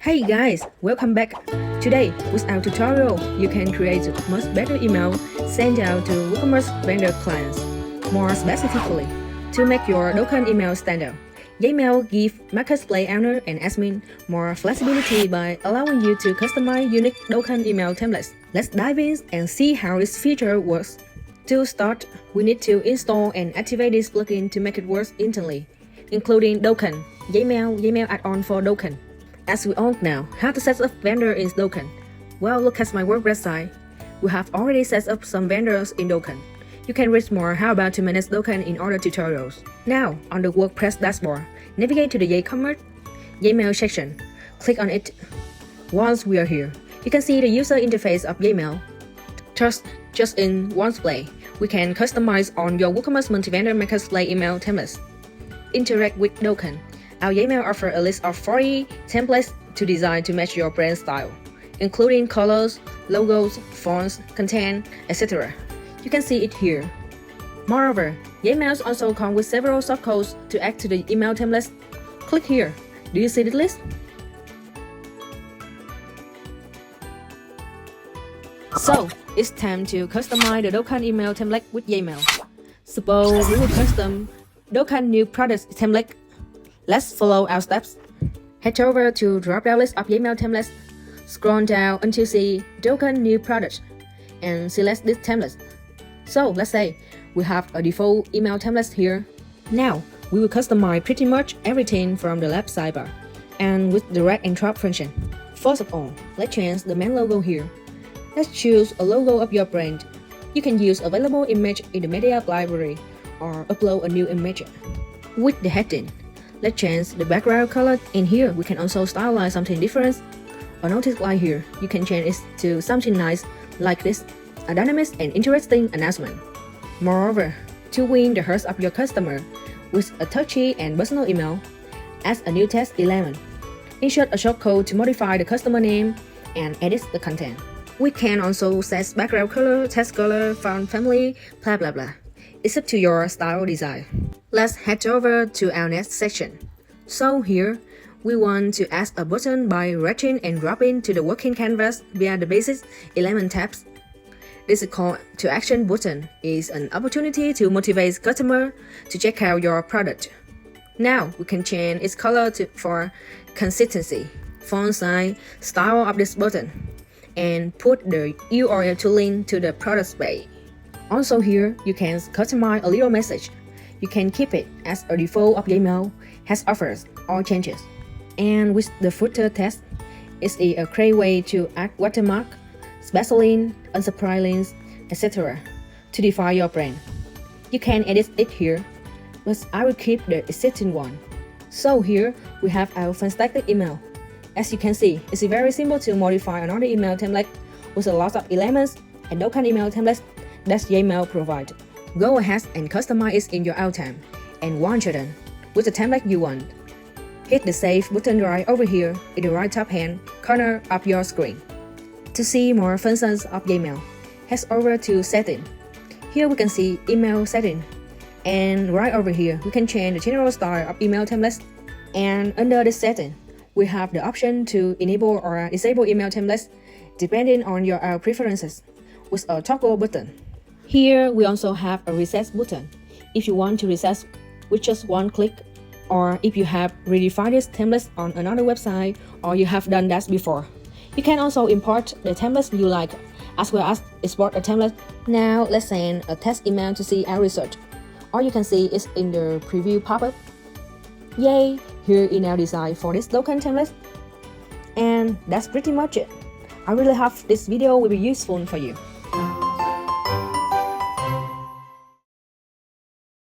Hey guys, welcome back. Today, with our tutorial, you can create the most better email sent out to WooCommerce vendor clients. More specifically, to make your Dokkan email stand out, Gmail gives marketplace owner and admin more flexibility by allowing you to customize unique Dokkan email templates. Let's dive in and see how this feature works. To start, we need to install and activate this plugin to make it work instantly, including Dokkan, Gmail add-on for Dokkan. As we all know, how to set up vendor in Dokkan. Well, look at my WordPress site. We have already set up some vendors in Dokkan. You can read more how about to manage Dokkan in other tutorials. Now, on the WordPress dashboard, navigate to the WooCommerce Gmail section. Click on it. Once we are here, you can see the user interface of Gmail. Just in one place, we can customize on your WooCommerce multi-vendor marketplace email templates. Interact with Dokkan. Our Gmail offers a list of 40 templates to design to match your brand style, including colors, logos, fonts, content, etc. You can see it here. Moreover, Gmails also come with several subcodes to add to the email templates. Click here. Do you see the list? So, it's time to customize the Dokkan email template with Gmail. Suppose we will custom Dokkan new products template. Let's follow our steps. Head over to drop-down list of Gmail templates. Scroll down until see Dokkan new products and select this template. So let's say we have a default email template here. Now we will customize pretty much everything from the left sidebar and with the drag and drop function. First of all, let's change the main logo here. Let's choose a logo of your brand. You can use available image in the media library or upload a new image. With the heading, let's change the background color. In here, we can also stylize something different. A notice line here, you can change it to something nice like this, a dynamic and interesting announcement. Moreover, to win the hearts of your customer with a touchy and personal email, add a new text element. Insert a shortcode to modify the customer name and edit the content. We can also set background color, text color, font family, blah blah blah. It's up to your style design. Let's head over to our next section. So here, we want to add a button by dragging and dropping to the working canvas via the basic element tabs. This is called to action button is an opportunity to motivate customer to check out your product. Now we can change its color for consistency, font size, style of this button, and put the URL to link to the product page. Also here, you can customize a little message. You can keep it as a default of Gmail, has offers or changes. And with the footer text, it's a great way to add watermark, special link, unsubscribe links, etc. to define your brand. You can edit it here, but I will keep the existing one. So here, we have our fantastic email. As you can see, it's very simple to modify another email template with a lot of elements and Dokkan email templates that Gmail provides. Go ahead and customize it in your own time and once you're done with the template you want, hit the Save button right over here in the right top hand corner of your screen. To see more functions of Gmail, head over to Setting. Here we can see Email Setting, and right over here we can change the general style of email templates. And under this setting, we have the option to enable or disable email templates depending on your preferences with a toggle button. Here we also have a reset button. If you want to reset with just one click, or if you have redefined this template on another website or you have done that before. You can also import the templates you like as well as export a template. Now let's send a test email to see our result. Or you can see it in the preview pop-up. Yay! Here is our design for this Dokkan template. And that's pretty much it. I really hope this video will be useful for you.